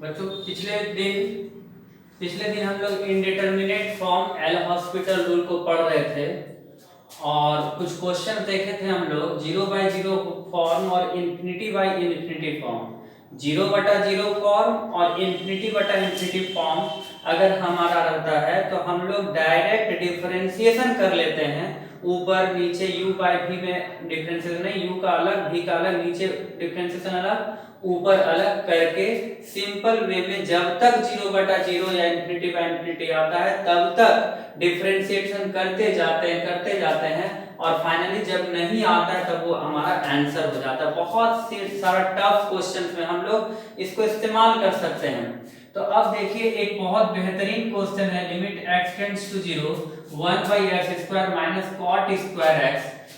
बच्चों पिछले दिन हम लोग indeterminate form L hospital rule को पढ़ रहे थे और कुछ क्वेश्चन देखे थे हम लोग 0/0 फॉर्म और इन्फिनिटी/इन्फिनिटी फॉर्म। 0/0 फॉर्म और इन्फिनिटी फॉर्म अगर हमारा रहता है तो हम लोग डायरेक्ट डिफरेंशिएशन कर लेते हैं, ऊपर नीचे u/v में डिफरेंशिएशन नहीं, u का अलग v का अलग, नीचे डिफरेंशिएशन अलग ऊपर अलग करके सिंपल वे में जब तक 0/0 या इन्फिनिटी आता है तब तक डिफरेंशिएशन करते जाते हैं और फाइनली जब नहीं आता है तब वो हमारा आंसर हो जाता है। बहुत से सारा टफ क्वेश्चंस में हम लोग इसको इस्तेमाल कर सकते हैं। तो अब देखिए एक बहुत बेहतरीन क्वेश्चन है, limit x tends to 0 1/x² cot square x।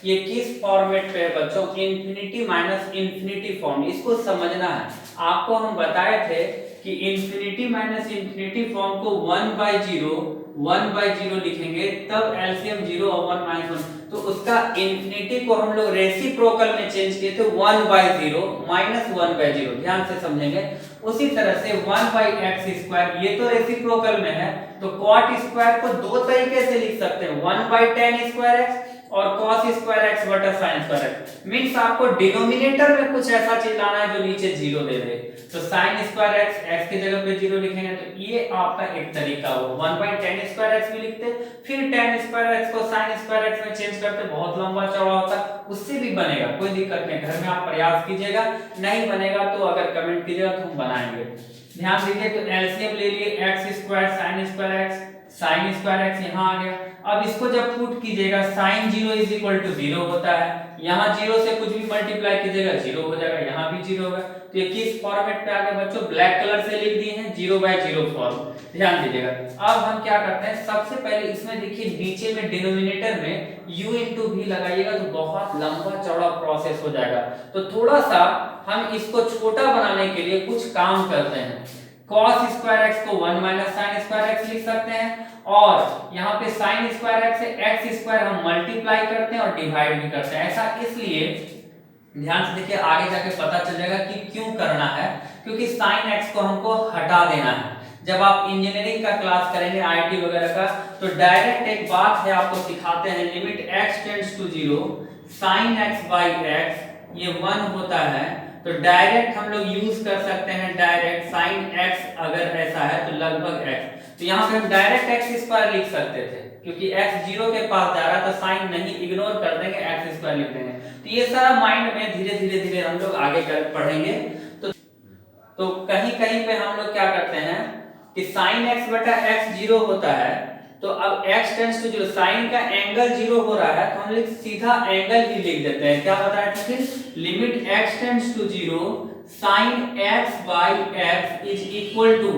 ये किस फॉर्मेट पे है बच्चों? Infinity form. इसको समझना है। आपको हम बताए थे कि इन्फिनिटी फॉर्म को 1/0 लिखेंगे तब एलसीएम 0 और 1 -1, तो उसका इन्फिनिटी को हम लोग रेसिप्रोकल में चेंज किए थे 1/0 -1/0। ध्यान से समझेंगे। उसी तरह से 1/x², ये तो रेसिप्रोकल में है, तो कॉट स्क्वायर को दो तरीके से लिख सकते हैं, 1/tan² और cos स्क्वायर x बटा sin स्क्वायर x। मींस आपको डिनोमिनेटर में कुछ ऐसा चीज लाना है जो नीचे 0 दे दे, तो sin स्क्वायर x की जगह पे 0 लिखेंगे, तो ये आपका एक तरीका हो। 1/tan² x भी लिखते, फिर tan स्क्वायर x को sin स्क्वायर x में चेंज करते, बहुत लंबा चौड़ा होता, उससे भी बनेगा, कोई दिक्कत नहीं। घर में आप प्रयास कीजिएगा, नहीं बनेगा तो अगर कमेंट कीजिएगा तो हम बनाएंगे। ध्यान दीजिए, तो एलसीएम ले लिए x² sin square x, sin square x यहाँ आ गया। अब इसको जब पुट कीजिएगा sin 0 = 0 होता है, यहाँ 0 से कुछ भी मल्टीप्लाई कीजिएगा 0 हो जाएगा, यहाँ भी 0 होगा। तो ये किस फॉर्मेट पे आ गया बच्चों? ब्लैक कलर से लिख दिए हैं 0/0 फॉर्म। ध्यान दीजिएगा। अब हम क्या करते हैं, सबसे पहले इसमें देखिए नीचे में डिनोमिनेटर में u * v लगाइएगा तो बहुत लंबा चौड़ा प्रोसेस हो जाएगा। तो थोड़ा सा हम इसको छोटा बनाने के लिए कुछ काम करते हैं। cos स्क्वायर x को 1 - sin स्क्वायर x लिख सकते हैं, और यहाँ पे sin स्क्वायर x से x² हम मल्टीप्लाई करते हैं और डिवाइड भी करते हैं। ऐसा इसलिए, ध्यान से देखिए, आगे जाके पता चल जाएगा कि क्यों करना है, क्योंकि sin x को हमको हटा देना है। जब आप इंजीनियरिंग का क्लास करेंगे आईटी वगैरह का, तो डायरेक्ट एक बात है आपको सिखाते हैं, limit x tends to 0 sin x/x ये 1 होता है, तो डायरेक्ट हम लोग यूज कर सकते हैं, डायरेक्ट sin x अगर ऐसा है तो लगभग x, तो यहाँ पे हम डायरेक्ट x² लिख सकते थे, क्योंकि x 0 के पास जा रहा है तो साइन नहीं, इग्नोर कर देंगे, x² लिख देंगे। तो ये सारा माइंड में धीरे-धीरे हम लोग आगे पढ़ेंगे। तो कहीं पे हम लोग क्या करते हैं कि sin x/x 0 होता है, तो अब x टेंड्स टू 0, साइन का एंगल 0 हो रहा है, तो हम सीधा एंगल ही लिख देते हैं। क्या बताया था फिर? Limit x tends to 0 sin x/x =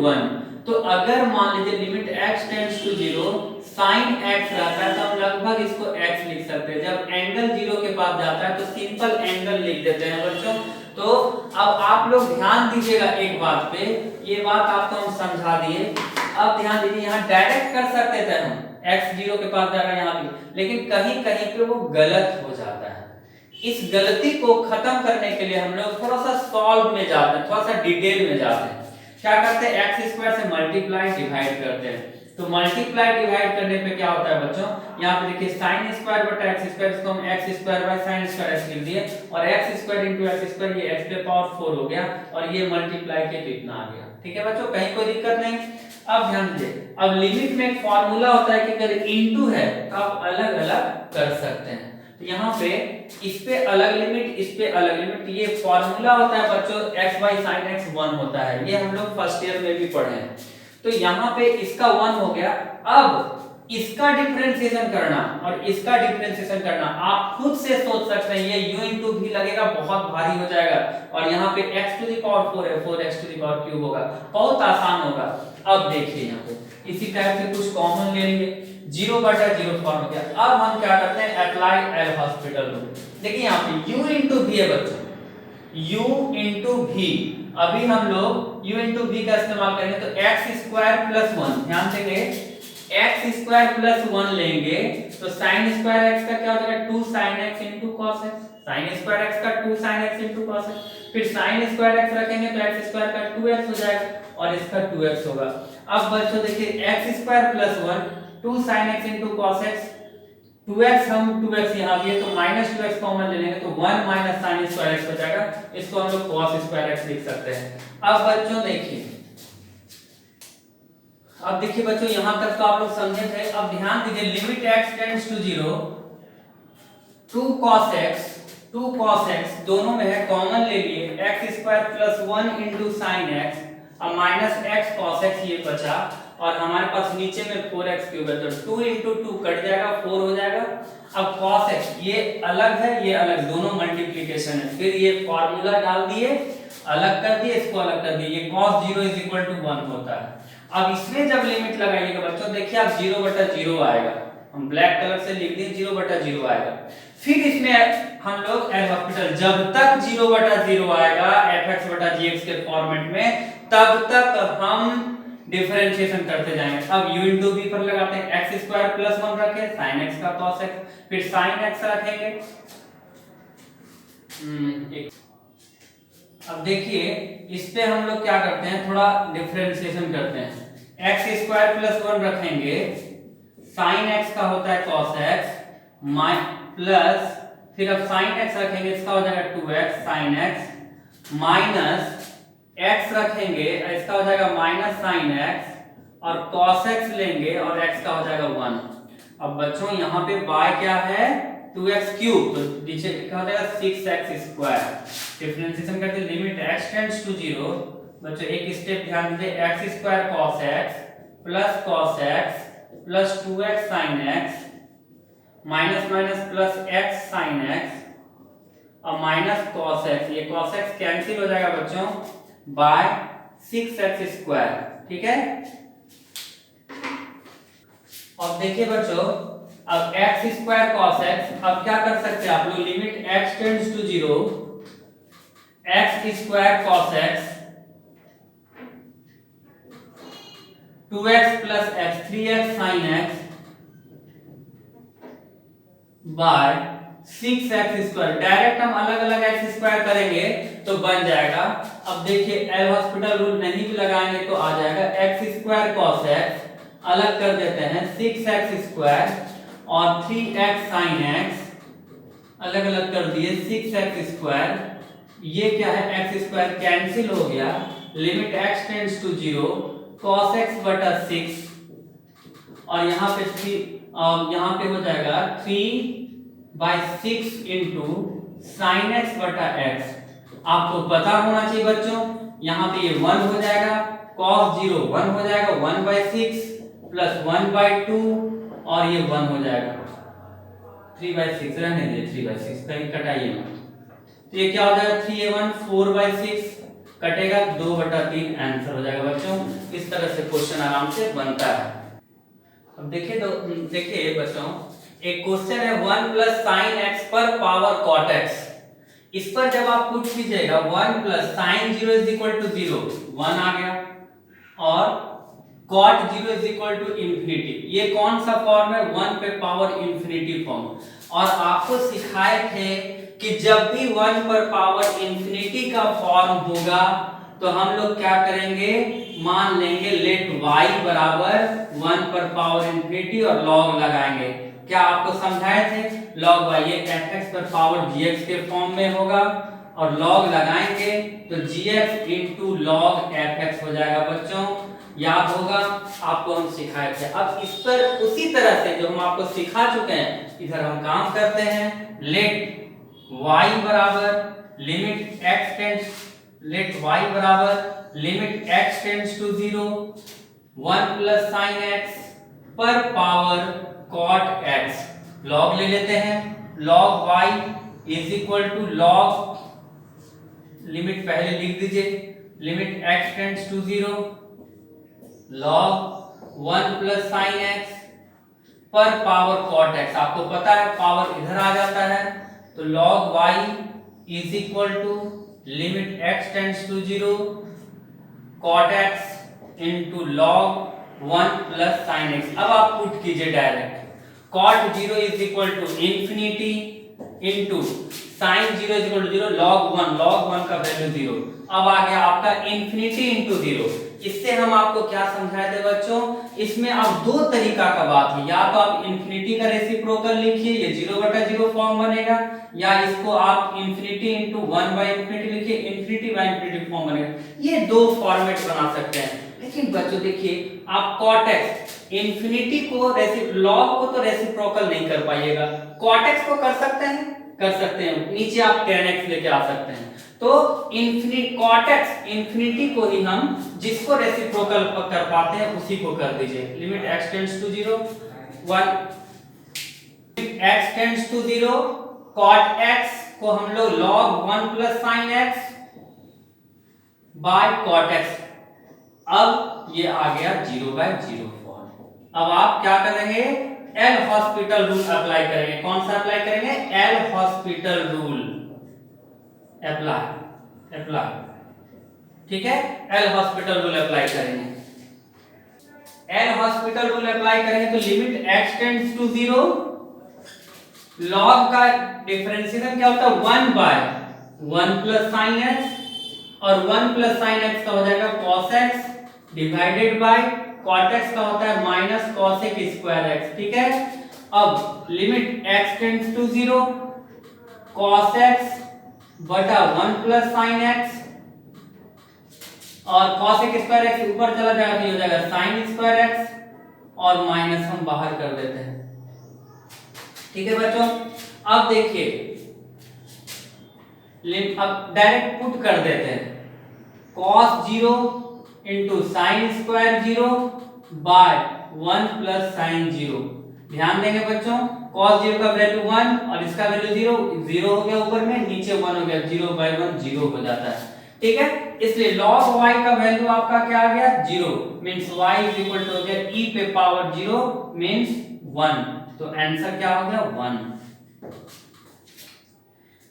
1। तो अगर मान लीजिए limit x tends to 0 sin x रहता है तो हम लगभग इसको x लिख सकते हैं। जब एंगल 0 के पास जाता है तो सिंपल एंगल लिख देते हैं बच्चों। तो अब आप लोग ध्यान दीजिएगा एक बात पे, ये बात आपको हम समझा दिए। अब ध्यान दीजिए, यहाँ डायरेक्ट कर सकते थे हम, x 0 के पास जा रहा है यहाँ भी, लेकिन कहीं पे वो गलत हो जाता है। इस गलती को खत्म करने के लिए हम लोग थोड़ा सा सॉल्व में जाते हैं, थोड़ा सा डिटेल में जाते हैं। क्या करते हैं? x² से मल्टीप्लाई डिवाइड करते हैं। तो मल्टीप्लाई डिवाइड करने पे क्या होता है बच्चों? यहाँ पे देखिए sin² बटा x², इसको हम x² sin स्क्वायर x लिख दिए, और x² x², ये x के पावर 4 हो गया, और ये मल्टीप्लाई के तो इतना आ गया। ठीक है बच्चों, कहीं कोई दिक्कत नहीं। अब ध्यान दीजिए, अब लिमिट में एक फॉर्मूला होता है कि अगर इनटू है तो आप अलग अलग कर सकते हैं। तो यहाँ पे इस पे अलग लिमिट, इस पे अलग लिमिट, ये फॉर्मूला होता है बच्चों, x/sin x 1 होता है। ये हम लोग फर्स्ट ईयर में भी पढ़े हैं। तो यहाँ पे इसका 1 हो गया। अब इसका डिफरेंशिएशन करना और इसका डिफरेंशिएशन करना आप खुद से सोच सकते हैं, ये u * v लगेगा, बहुत भारी हो जाएगा, और यहाँ पे x⁴ है, 4x³ होगा, बहुत आसान होगा। अब देखिए यहाँ पे इसी टाइप से कुछ कॉमन ले लेंगे, 0/0 फॉर्म हो गया। अब हम क्या करते हैं? Apply L'Hospital rule. देखिए यहाँ पे u * v है बच्चों, u * v। अभी हम लोग u * v का इस्तेमाल करेंगे, तो x² + 1, ध्यान देंगे, x² + 1 लेंगे तो sin स्क्वायर x का क्या हो जाएगा? 2 sin x * cos x। sin square x का 2 sin x into cos x, फिर sin स्क्वायर x रखेंगे तो x स्क्वायर का 2x हो जाएगा और इसका 2x होगा। अब बच्चों देखिए x square plus 1 2 sin x into cos x, 2x हम 2x यहाँ भी है तो माइनस 2x कॉमन ले लेंगे तो 1 माइनस साइन स्क्वायर x हो जाएगा, इसको हम लोग cos स्क्वायर x लिख सकते हैं। अब बच्चों देखिए, अब देखिए बच्चों यहां तक तो आप लोग समझे थे। अब ध्यान दीजिए, limit x tends to 0 2 cos x दोनों में है, कॉमन ले लिए, x square plus 1 into sine x और माइनस x cos x ये बचा और हमारे पास नीचे में 4x क्यूब है तो 2 इंटू 2 कट जाएगा 4 हो जाएगा। अब cos x ये अलग है ये अलग, दोनों मल्टीप्लिकेशन है, फिर ये फॉर्मूला डाल दिए अलग कर दिए, इसको अलग कर दिए, ये cos 0 इज इक्वल टू 1 होता है। अब इसमें जब लिमिट लगाइएगा बच्चों देखिए आप 0/0 आएगा, हम ब्लैक कलर से लिख दिए 0/0 आएगा। फिर इसमें हम लोग एल हॉस्पिटल जब तक 0/0 आएगा fx/gx के फॉर्मेट में तब तक हम डिफरेंशिएशन करते जाएंगे। अब u into v पर लगाते हैं, x स्क्वायर प्लस 1 रखें sin x का cos x, फिर sin x रखेंगे। अब देखिए इस पे हम लोग क्या करते हैं, थोड़ा डिफरेंशिएशन करते हैं। x स्क्वायर प्लस 1 रखेंगे, sin x का होता है cos x प्लस फिर अब sin x रखेंगे, इसका हो जाएगा 2x sin x minus x रखेंगे, इसका हो जाएगा माइनस sin x और cos x लेंगे और x का हो जाएगा 1। अब बच्चों यहाँ पे y क्या है 2x क्यूब, तो नीचे क्या हो जाएगा 6x स्क्वायर। डिफरेंशिएशन करते हैं, लिमिट x टेंड्स टू 0 बच्चों एक स्टेप ध्यान दीजिए, x square cos x plus cos x plus 2x sin x minus minus plus x sin x और माइनस cos x, ये cos x कैंसिल हो जाएगा बच्चों बाय 6x स्क्वायर, ठीक है। अब देखिए बच्चों, अब x स्क्वायर cos x, अब क्या कर सकते हैं आप लोग, limit x tends to 0 x square cos x 2x plus x 3x sin x by 6x square, direct हम अलग अलग x स्क्वायर करेंगे तो बन जाएगा। अब देखिए एल हॉस्पिटल रूल नहीं भी लगाएंगे तो आ जाएगा, x स्क्वायर cos x अलग कर देते हैं 6x स्क्वायर और 3x sin x अलग अलग कर दिए 6x स्क्वायर, ये क्या है x स्क्वायर कैंसिल हो गया, limit x tends to 0 cos x बटा 6 और यहाँ पे 3 यहाँ पे हो जाएगा 3/6 इंटू साइन x बटा x। आपको पता होना चाहिए बच्चों, यहाँ पे ये 1 हो जाएगा, cos 0 1 हो जाएगा, 1/6 प्लस 1/2 और ये 1 हो जाएगा, 3/6 रहने दे, 3/6 कहीं कटाइए मत, तो ये क्या हो जाएगा 3a1 4/6 कटेगा 2/3 आंसर हो जाएगा बच्चों। इस तरह से क्वेश्चन आराम से बनता है। अब देखिए बच्चों, एक क्वेश्चन है 1 प्लस साइन x पर पावर cot x, इस पर जब आप पुट कीजिएगा 1 plus sine 0 is equal to 0 1 आ गया और cot 0 is equal to infinity, ये कौन सा फॉर्म है 1 पे पावर इंफिनिटी फॉर्म। और आपको सिखाए थे कि जब भी 1 पर पावर इंफिनिटी का फॉर्म होगा तो हम लोग क्या करेंगे, मान लेंगे लेट y बराबर 1 पर पावर इंफिनिटी और log लगाएंगे। क्या आपको समझाए थे, log y ये fx पर पावर gx के फॉर्म में होगा और log लगाएंगे तो gx into log fx हो जाएगा बच्चों, याद होगा आपको हम सिखाए थे। अब इस पर उसी तरह से जो हम आपको सिखा चुके हैं इधर हम काम करते हैं, लेट y बराबर limit x tends let y बराबर limit x tends to 0 1 plus sine x पर पावर cot x, log ले लेते हैं, log y is equal to log, limit पहले लिख दीजिए, limit x tends to 0 log 1 plus sine x पर power cot x, आपको पता है पावर इधर आ जाता है तो log y is equal to limit x tends to 0 cot x into log 1 plus sine x। अब आप पुट कीजिए direct, cot 0 is equal to infinity into sine 0 is equal to 0, log 1 का वैल्यू 0। अब आ गया आपका इन्फिनिटी इंटू 0। इससे हम आपको क्या समझाए थे बच्चों, इसमें अब दो तरीका का बात है, या तो आप इन्फिनिटी का रेसिप्रोकल लिखिए, ये 0/0 फॉर्म बनेगा, या इसको आप इन्फिनिटी इंटू 1/इन्फिनिटी लिखिए, इन्फिनिटी बाय इन्फिनिटी फॉर्म बनेगा। ये दो फॉर्मेट बना सकते हैं। लेकिन बच्चों देखिए, आप cot x इन्फिनिटी को log को तो रेसिप्रोकल नहीं कर पाइएगा, cot x को कर सकते हैं, नीचे आप tan x लेके आ सकते हैं। तो इन्फिनिटी cot x इन्फिनिटी को ही हम जिसको रेसिप्रोकल कर पाते हैं उसी को कर दीजिए। Limit x tends to 0 x tends to 0, cot x को हम लोग log 1 plus sin x by cot x। अब ये आ गया 0/0 फॉर्म। अब आप क्या करेंगे, एल हॉस्पिटल रूल अप्लाई करेंगे। कौन सा अप्लाई करेंगे, एल हॉस्पिटल रूल अप्लाई, ठीक है, एल हॉस्पिटल रूल अप्लाई करेंगे। एल हॉस्पिटल रूल अप्लाई करेंगे तो limit x tends to 0, log का डिफरेंशिएशन क्या होता है 1/1 प्लस sin x, और 1 प्लस sin x का हो जाएगा cos x divided by cot x का होता है minus cos x square x, ठीक है। अब limit x tends to 0, cos x बटा 1 प्लस sin x, और cos x स्क्वायर x ऊपर चला जाएगा तो ये हो जाएगा sin स्क्वायर x, और माइनस हम बाहर कर देते हैं, ठीक है बच्चों। अब देखिए, अब डायरेक्ट पुट कर देते हैं, cos 0 into sine square 0 by 1 plus sine 0। ध्यान देंगे बच्चों, cos 0 का वैल्यू 1 और इसका वैल्यू 0 हो गया, ऊपर में नीचे 1 हो गया, 0/1 0 हो जाता है, ठीक है। इसलिए log y का वैल्यू आपका क्या आ गया 0, means y is equal to हो गया e पे पावर 0 मींस 1, तो आंसर क्या हो गया 1।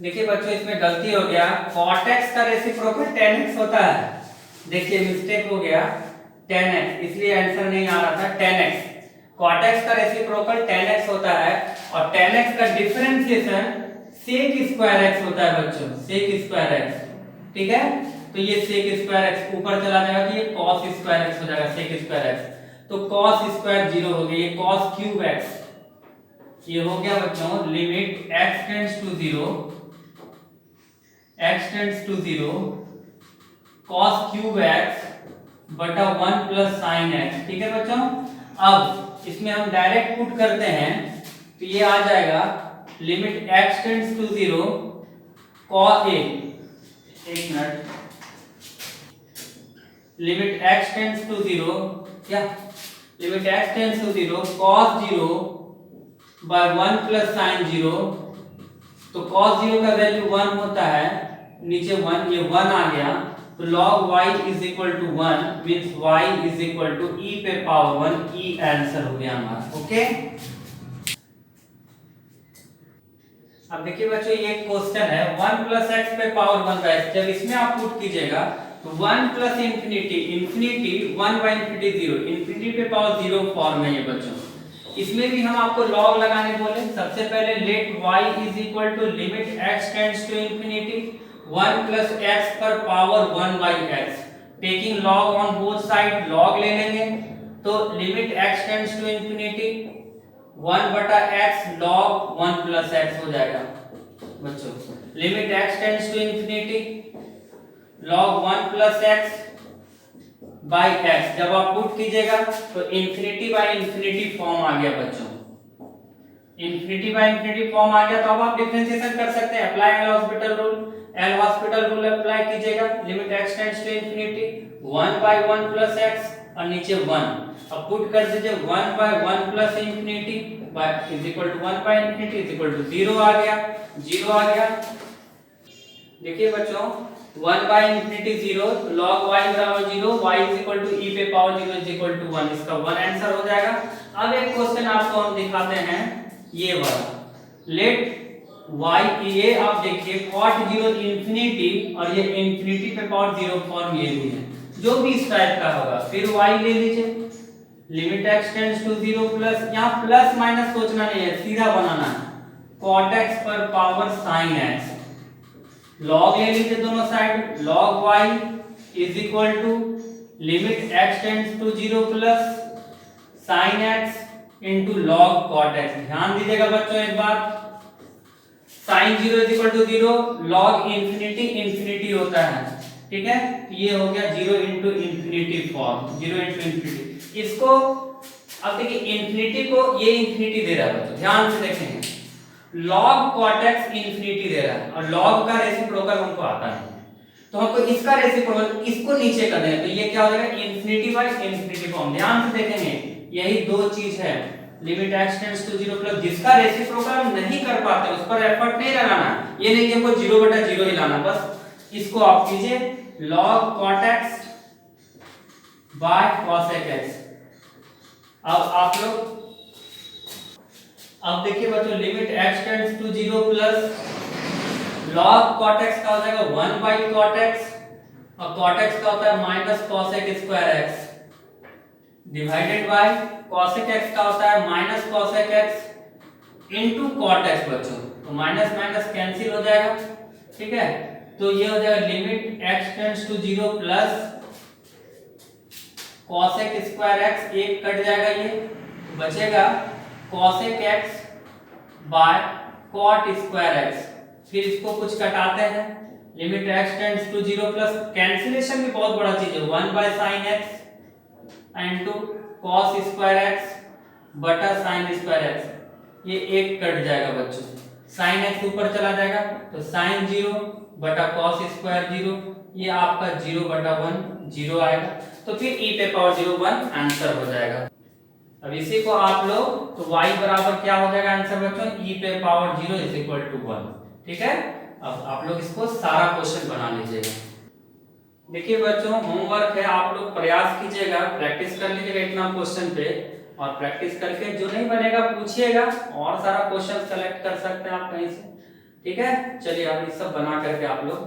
देखिए बच्चों, इसमें गलती हो गया, cot x का रेसिप्रोकल tan x होता है। देखिए मिस्टेक हो गया, tan x, इसलिए आंसर नहीं आ रहा था tan x। cot x का रेसिप्रोकल tan x होता है, और tan x का डिफरेंशिएशन sec स्क्वायर x होता है बच्चों, sec स्क्वायर x, ठीक है। तो ये sec स्क्वायर x ऊपर चला जाएगा तो ये cos स्क्वायर x हो जाएगा, sec स्क्वायर x, तो cos स्क्वायर 0 हो गया, ये cos क्यूब x, ये हो गया बच्चों limit x tends to 0 cos cube x बटा 1 प्लस sin x, ठीक है बच्चों। अब इसमें हम डायरेक्ट पुट करते हैं तो ये आ जाएगा limit x tends to 0 cos एक minute, limit x tends to 0 क्या, limit x tends to 0 cos 0 by 1 plus sin 0, तो cos 0 का वैल्यू 1 होता है, नीचे 1, ये 1 आ गया, तो log y is equal to 1 means y is equal to e पे पावर 1, e आंसर हो गया हमारा, ओके। अब देखिए बच्चों, ये क्वेश्चन है 1 प्लस x पे पावर 1 बाय x, जब इसमें आप पुट कीजिएगा तो 1 plus infinity 1 by infinity 0, infinity पे पावर 0 फॉर्म है ये बच्चों। इसमें भी हम आपको log लगाने बोले, सबसे पहले let y is equal to limit x tends to infinity 1 plus x पर power 1 by x, taking log on both side, log ले लेंगे तो limit x tends to infinity 1 बटा x log 1 प्लस x हो जाएगा बच्चों। Limit x tends to infinity log 1 plus x by x, जब आप पुट कीजिएगा तो इंफिनिटी बाई इंफिनिटी फॉर्म आ गया बच्चों, इंफिनिटी बाई इंफिनिटी फॉर्म आ गया। तो अब आप डिफरेंशिएशन कर सकते हैं, apply L'Hospital rule, L'Hospital rule apply कीजिएगा, limit x tends to infinity 1 by 1 plus x और नीचे 1, अब पुट कर दीजिए 1 by 1 plus infinity by is equal to 1 by infinity is equal to 0 आ गया, 0 आ गया। देखिए बच्चों 1 बाय इंफिनिटी 0, log y बराबर 0, y is equal to e पे पावर 0 इज इक्वल टू 1, इसका 1 आंसर हो जाएगा। अब एक क्वेश्चन आपको हम दिखाते हैं, ये वाला, लेट y, ये आप देखिए cot 0 इंफिनिटी और ये इंफिनिटी पे पावर 0 फॉर्म ये भी है, जो भी इस टाइप का होगा, फिर y ले लीजिए, limit x tends to 0 plus, यहाँ प्लस माइनस सोचना नहीं है, सीधा बनाना है, cot x पर पावर sin x, लॉग ले लीजिए दोनों side, log y is equal to limit x tends to 0 plus sin x into log cot x। ध्यान दीजिएगा बच्चों एक बात, sin 0 is equal to 0, log infinity infinity होता है, ठीक है। तो ये हो गया 0 into infinity form, 0 into infinity. इसको अब देखिए इंफिनिटी को ये इंफिनिटी दे रहा है बच्चों, ध्यान से देखेंगे, log cot x इंफिनिटी दे रहा है और log का रेसिप्रोकल हमको आता है, तो हमको इसका रेसिप्रोकल इसको नीचे करना है, तो ये क्या हो जाएगा इंफिनिटी बाय इंफिनिटी फॉर्म। ध्यान से देखेंगे यही दो चीज है, limit x tends to 0 plus जिसका रेसिप्रोकल हम नहीं कर पाते उस पर एफर्ट नहीं लगाना, ये नहीं कि हमको 0/0 ही लाना, बस इसको आप कीजिए log cot x by cosec x। अब आप लोग अब देखिए बच्चों limit x tends to 0 plus log cot x का हो जाएगा 1 by cot x और cot x का होता है minus cosec square x divided bye cosec x का होता है minus cosec x into cot x बच्चों, तो माइनस माइनस कैंसिल हो जाएगा, ठीक है। तो ये हो जाएगा limit x tends to 0 plus cosec square x, एक कट जाएगा ये, बचेगा cosec x by cot square x। फिर इसको कुछ कटाते हैं, limit x tends to 0 plus cancellation भी बहुत बड़ा चीज है, 1 by sin x into cos square x बटा sin स्क्वायर x, ये एक कट जाएगा बच्चों, sin x ऊपर चला जाएगा तो sin 0 बटा cos स्क्वायर 0, ये आपका 0/1 0 आएगा, तो फिर e पे पावर 0 1 आंसर हो जाएगा। अब इसी को आप लोग तो y बराबर क्या हो जाएगा आंसर बच्चों, e पे पावर 0 इज इक्वल टू 1, ठीक है। अब आप लोग इसको सारा क्वेश्चन बना लीजिएगा। देखिए बच्चों होमवर्क है, आप लोग प्रयास कीजिएगा, प्रैक्टिस कर लीजिएगा इतना क्वेश्चन पे, और प्रैक्टिस करके जो नहीं बनेगा पूछिएगा, और सारा क्वेश्चन सेलेक्ट कर सकते हैं आप कहीं से, ठीक है। चलिए आप ये सब बना करके आप लोग